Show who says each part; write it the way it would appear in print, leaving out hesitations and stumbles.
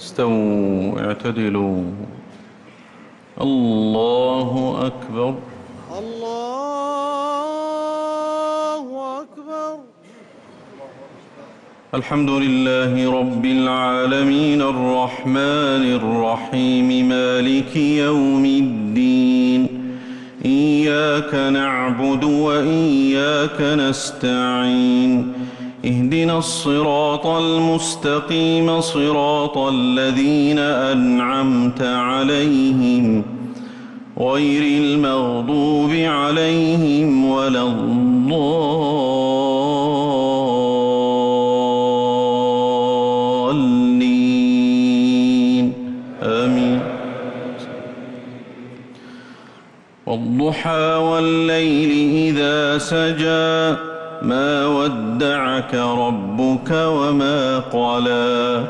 Speaker 1: استووا اعتدلوا. الله أكبر.
Speaker 2: الله أكبر.
Speaker 1: الحمد لله رب العالمين الرحمن الرحيم مالك يوم الدين. إياك نعبد وإياك نستعين. اهدنا الصراط المستقيم صراط الذين أنعمت عليهم غير المغضوب عليهم ولا الضالين آمين. والضحى والليل إذا سجى ما ودعك ربك وما قلى